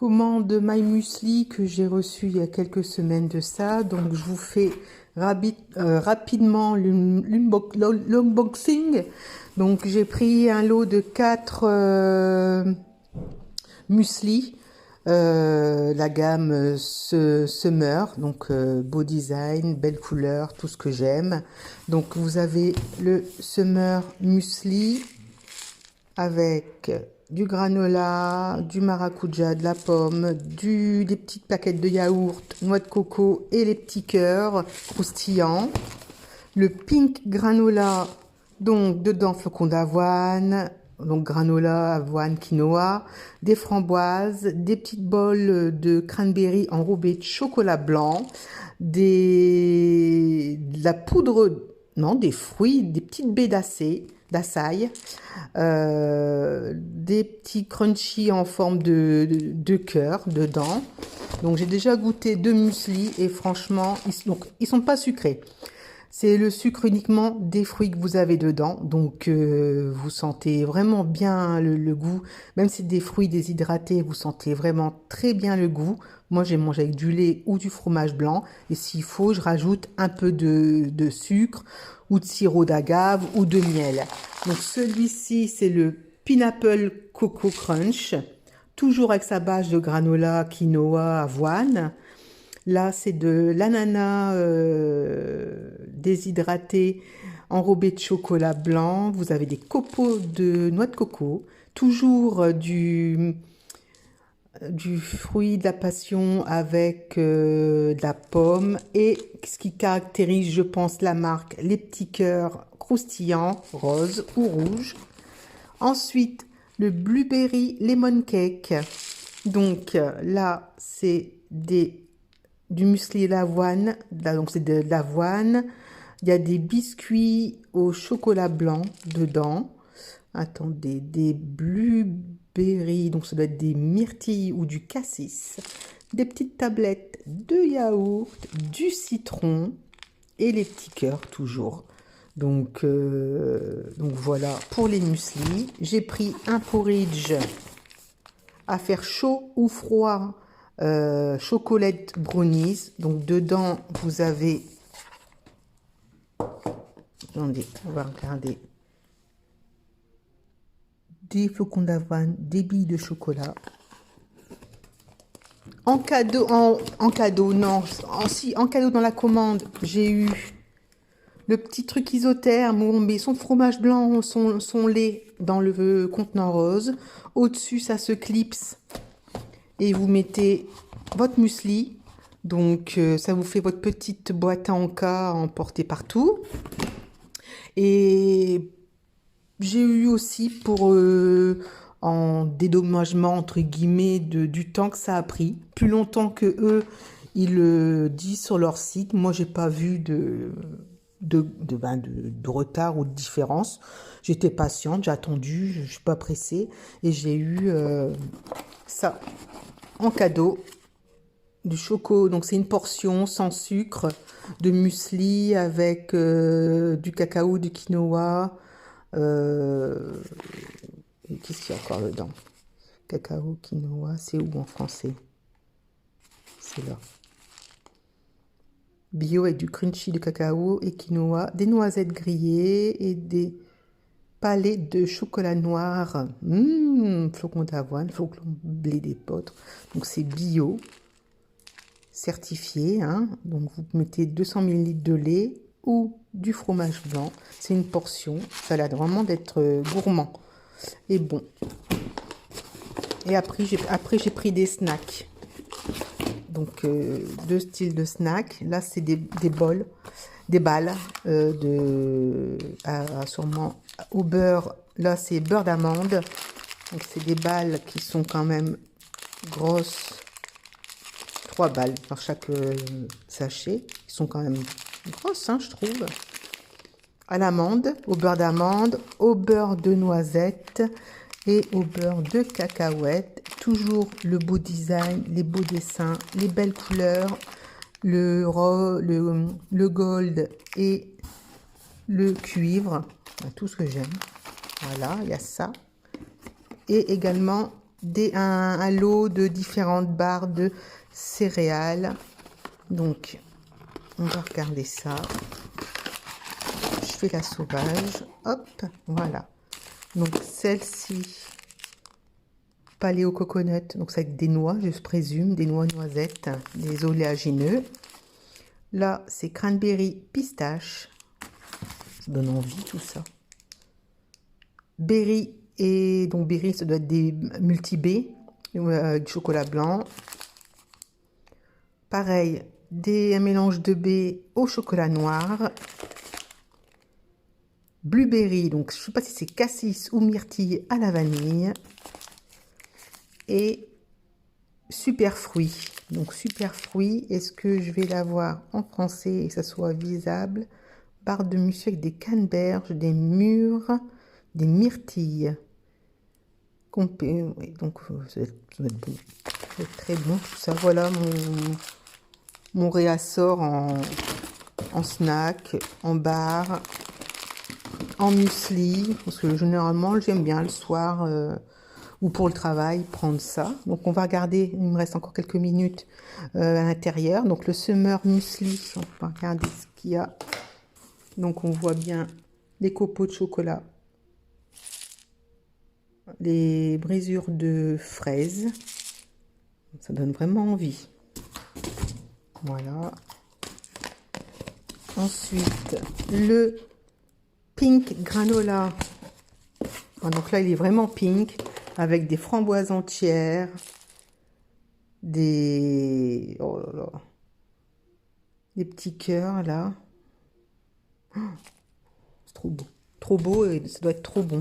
commande My Muesli que j'ai reçu il y a quelques semaines de ça. Donc je vous fais rapidement l'unboxing. Donc j'ai pris un lot de 4 muesli. La gamme Summer, donc beau design, belle couleur, tout ce que j'aime. Donc vous avez le Summer Muesli avec du granola, du maracuja, de la pomme, des petites paquettes de yaourt, noix de coco et les petits cœurs croustillants. Le pink granola, donc dedans flocons d'avoine, donc granola, avoine, quinoa, des framboises, des petites bols de cranberry enrobées de chocolat blanc, de la poudre, non, des fruits, des petites baies d'açaï, des petits crunchy en forme de cœur dedans. Donc j'ai déjà goûté 2 muesli et franchement, ils sont pas sucrés. C'est le sucre uniquement des fruits que vous avez dedans. Donc, vous sentez vraiment bien le goût. Même si c'est des fruits déshydratés, vous sentez vraiment très bien le goût. Moi, j'ai mangé avec du lait ou du fromage blanc. Et s'il faut, je rajoute un peu de sucre ou de sirop d'agave ou de miel. Donc, celui-ci, c'est le Pineapple Coco Crunch. Toujours avec sa base de granola, quinoa, avoine. Là, c'est de l'ananas déshydraté, enrobé de chocolat blanc. Vous avez des copeaux de noix de coco. Toujours du fruit de la passion avec de la pomme. Et ce qui caractérise, je pense, la marque, les petits cœurs croustillants, roses ou rouges. Ensuite, le Blueberry Lemon Cake. Donc là, c'est du muesli d'avoine, donc c'est de l'avoine. Il y a des biscuits au chocolat blanc dedans. Attendez, des blueberries, donc ça doit être des myrtilles ou du cassis. Des petites tablettes de yaourt, du citron et les petits cœurs toujours. Donc voilà pour les muesli. J'ai pris un porridge à faire chaud ou froid. Chocolate brownies. Donc dedans vous avez, attendez, on va regarder, des flocons d'avoine, des billes de chocolat. En cadeau, en cadeau, non, en cadeau dans la commande, j'ai eu le petit truc isotherme où on met son fromage blanc, son lait dans le contenant rose. Au-dessus, ça se clipse et vous mettez votre muesli. Donc, ça vous fait votre petite boîte à encas à emporter partout. Et j'ai eu aussi en dédommagement, entre guillemets, du temps que ça a pris. Plus longtemps que eux, ils le disent sur leur site. Moi, j'ai pas vu de retard ou de différence. J'étais patiente, j'ai attendu, je suis pas pressée. Et j'ai eu ça en cadeau. Du choco, donc c'est une portion sans sucre de muesli avec du cacao, du quinoa. Qu'est-ce qu'il y a encore dedans? Cacao, quinoa, c'est où en français? C'est là. Bio avec du crunchy de cacao et quinoa, des noisettes grillées et des palets de chocolat noir. Flocons d'avoine, flocons blé d'épeautre. Donc c'est bio. Certifié, hein. Donc vous mettez 200 ml de lait ou du fromage blanc. C'est une portion. Ça a l'air vraiment d'être gourmand et bon. Et après j'ai pris des snacks. Donc 2 styles de snacks. Là c'est des bols, des balles sûrement au beurre. Là c'est beurre d'amande. Donc c'est des balles qui sont quand même grosses. 3 balles par chaque sachet. Ils sont quand même grosses, hein, je trouve. À l'amande, au beurre d'amande, au beurre de noisette et au beurre de cacahuète. Toujours le beau design, les beaux dessins, les belles couleurs, le gold et le cuivre. Tout ce que j'aime. Voilà, il y a ça. Et également un lot de différentes barres de céréales. Donc, on va regarder ça. Je fais la sauvage. Hop, voilà. Donc, celle-ci, paléo coconut. Donc, c'est avec des noix, je présume, des noix noisettes, des oléagineux. Là, c'est cranberry pistache. Ça donne envie, tout ça. Berry, et donc berry, ça doit être des multi-B, du chocolat blanc. Pareil, un mélange de baies au chocolat noir. Blueberry, donc je ne sais pas si c'est cassis ou myrtille à la vanille. Et super fruit. Donc super fruit, est-ce que je vais l'avoir en français et que ça soit visible? Barre de muscu avec des canneberges, des mûres, des myrtilles. Oui, donc ça va être bon. Ça va être très bon tout ça. Voilà mon réassort en snack, en bar, en muesli. Parce que généralement, j'aime bien le soir ou pour le travail prendre ça. Donc on va regarder, il me reste encore quelques minutes à l'intérieur. Donc le Summer Muesli, on va regarder ce qu'il y a. Donc on voit bien les copeaux de chocolat, les brisures de fraises. Ça donne vraiment envie. Voilà. Ensuite, le pink granola. Donc là, il est vraiment pink, avec des framboises entières, des... Oh là là. Des petits cœurs, là. Oh, c'est trop beau. Trop beau et ça doit être trop bon.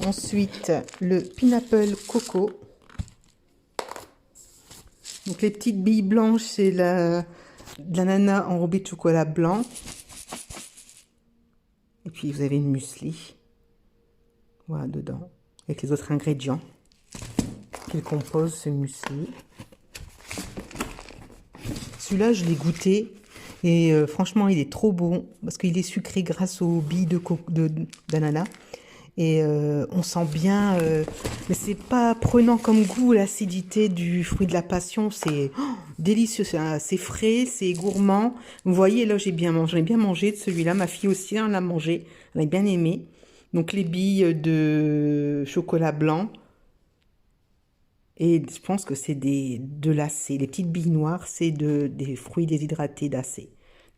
Ensuite, le pineapple coco. Donc les petites billes blanches, c'est de l'ananas enrobé de chocolat blanc. Et puis vous avez une muesli. Voilà, dedans. Avec les autres ingrédients qu'il compose ce muesli. Celui-là, je l'ai goûté. Et franchement, il est trop bon. Parce qu'il est sucré grâce aux billes d'ananas. Et on sent bien, mais c'est pas prenant comme goût, l'acidité du fruit de la passion, c'est délicieux, c'est frais, c'est gourmand. Vous voyez, là j'ai bien mangé de celui-là, ma fille aussi elle l'a mangé, elle a bien aimé. Donc les billes de chocolat blanc, et je pense que c'est de l'acé, les petites billes noires, c'est des fruits déshydratés d'acé.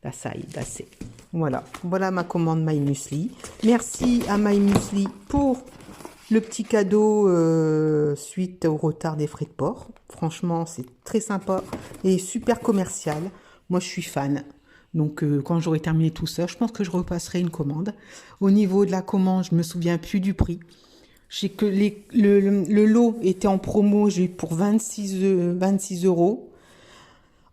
D'assez. Voilà ma commande My Muesli. Merci à My Muesli pour le petit cadeau suite au retard des frais de port. Franchement, c'est très sympa et super commercial. Moi, je suis fan. Donc, quand j'aurai terminé tout ça, je pense que je repasserai une commande. Au niveau de la commande, je me souviens plus du prix. Je sais que le lot était en promo, j'ai eu pour 26 €.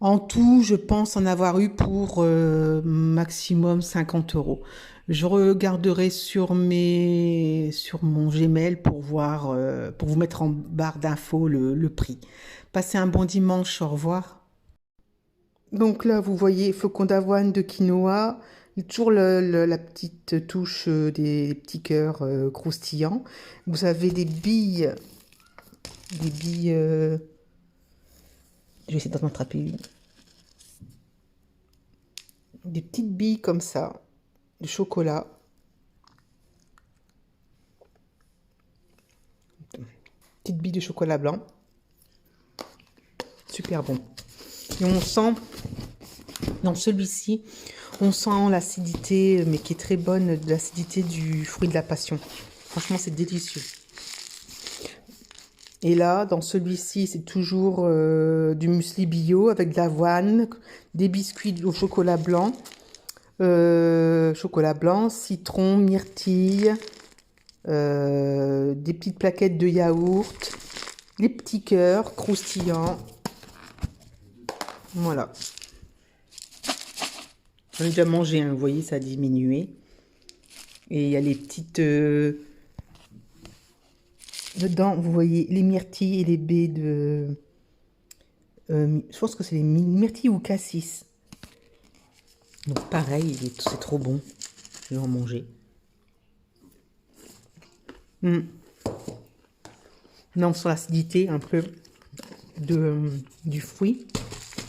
En tout, je pense en avoir eu pour maximum 50 €. Je regarderai sur mon Gmail pour voir, pour vous mettre en barre d'infos le prix. Passez un bon dimanche, au revoir. Donc là, vous voyez, flocons d'avoine de quinoa, toujours la petite touche des petits cœurs croustillants. Vous avez des billes, je vais essayer d'en attraper une. Des petites billes comme ça, de chocolat. Petites billes de chocolat blanc. Super bon. Et on sent, dans celui-ci, on sent l'acidité, mais qui est très bonne, de l'acidité du fruit de la passion. Franchement, c'est délicieux. Et là, dans celui-ci, c'est toujours du muesli bio avec de l'avoine, des biscuits au chocolat blanc, citron, myrtille, des petites plaquettes de yaourt, les petits cœurs croustillants. Voilà. J'en ai déjà mangé un, vous voyez, ça a diminué. Et il y a les petites... dedans, vous voyez, les myrtilles et les baies de... je pense que c'est les myrtilles ou cassis. Donc pareil, c'est trop bon. Je vais en manger. Non, sur l'acidité un peu du fruit.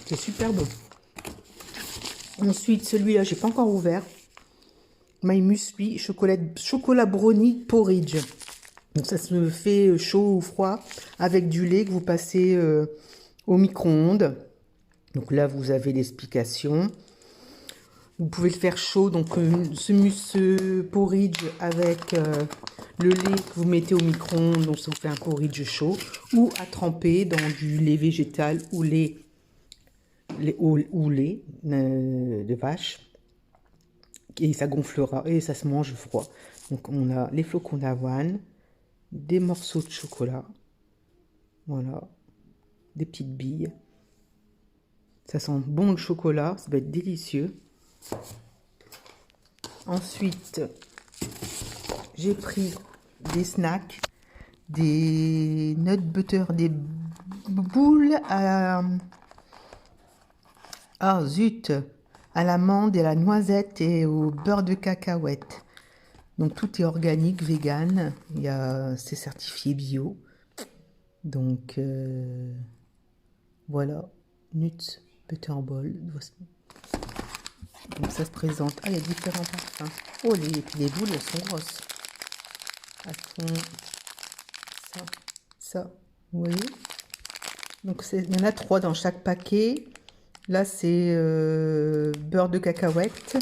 C'est super bon. Ensuite, celui-là, j'ai pas encore ouvert. My Muesli chocolat brownie porridge. Donc ça se fait chaud ou froid avec du lait que vous passez au micro-ondes. Donc là, vous avez l'explication. Vous pouvez le faire chaud, donc ce porridge avec le lait que vous mettez au micro-ondes, donc ça vous fait un porridge chaud, ou à tremper dans du lait végétal ou lait de vache, et ça gonflera et ça se mange froid. Donc on a les flocons d'avoine, des morceaux de chocolat, voilà, des petites billes. Ça sent bon le chocolat, ça va être délicieux. Ensuite, j'ai pris des snacks, des nut butter, des boules à à l'amande et à la noisette et au beurre de cacahuète. Donc tout est organique, vegan, c'est certifié bio. Donc voilà, nuts butter ball. Donc ça se présente. Ah, il y a différents parfums. Oh, les boules, elles sont grosses. Elles font ça. Vous voyez? Donc il y en a 3 dans chaque paquet. Là, c'est beurre de cacahuète,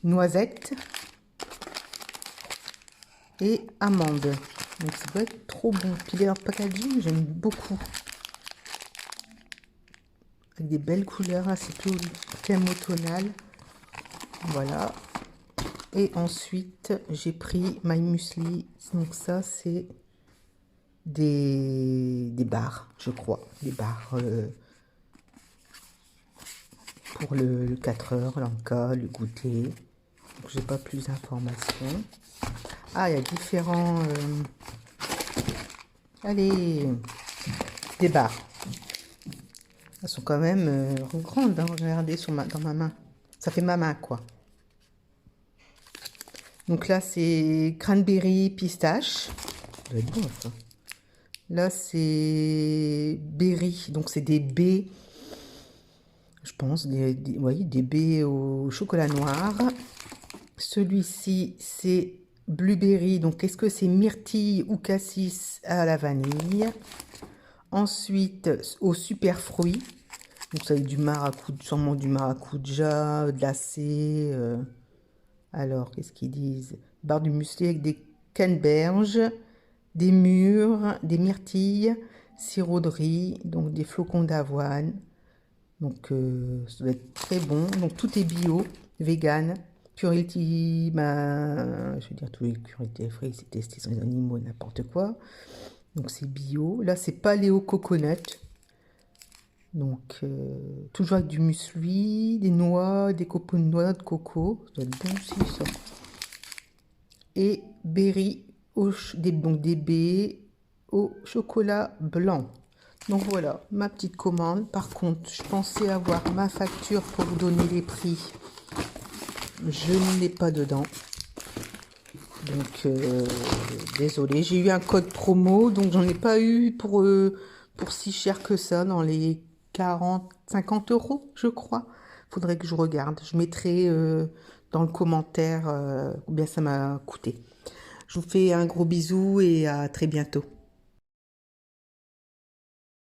noisette et amande. Donc ça doit être trop bon. Puis leur packaging, j'aime beaucoup. Avec des belles couleurs, là, c'est tout thème automnal. Voilà. Et ensuite, j'ai pris My Muesli. Donc ça, c'est des barres, je crois. Des barres pour le 4 heures, l'enca, le goûter. Donc, j'ai pas plus d'informations. Ah, il y a différents... Allez, des barres. Elles sont quand même grandes, hein, regardez dans ma main. Ça fait ma main, quoi. Donc là, c'est cranberry pistache. Ça doit être bon, ça. Là, c'est berry. Donc, c'est des baies, je pense, oui, des baies au chocolat noir. Celui-ci, c'est blueberry. Donc, est-ce que c'est myrtille ou cassis à la vanille? Ensuite, au super fruit. Donc, ça a du maracuja, sûrement du maracuja, glacé. Alors, qu'est-ce qu'ils disent? Barre du muesli avec des canneberges, des mûres, des myrtilles, sirop de riz, donc des flocons d'avoine. Donc, ça doit être très bon. Donc, tout est bio, vegan, cruelty, je veux dire, tous les cruelty free, c'est testé sur les animaux, n'importe quoi. Donc, c'est bio. Là, c'est paléo coconut. Donc, toujours avec du muesli, des noix, des copeaux de noix de coco. Ça doit être bon aussi, ça. Et berry, donc des baies au chocolat blanc. Donc voilà, ma petite commande. Par contre, je pensais avoir ma facture pour vous donner les prix. Je ne l'ai pas dedans. Donc, désolé. J'ai eu un code promo, donc j'en ai pas eu pour si cher que ça, dans les 50 euros, je crois. Faudrait que je regarde. Je mettrai dans le commentaire combien ça m'a coûté. Je vous fais un gros bisou et à très bientôt.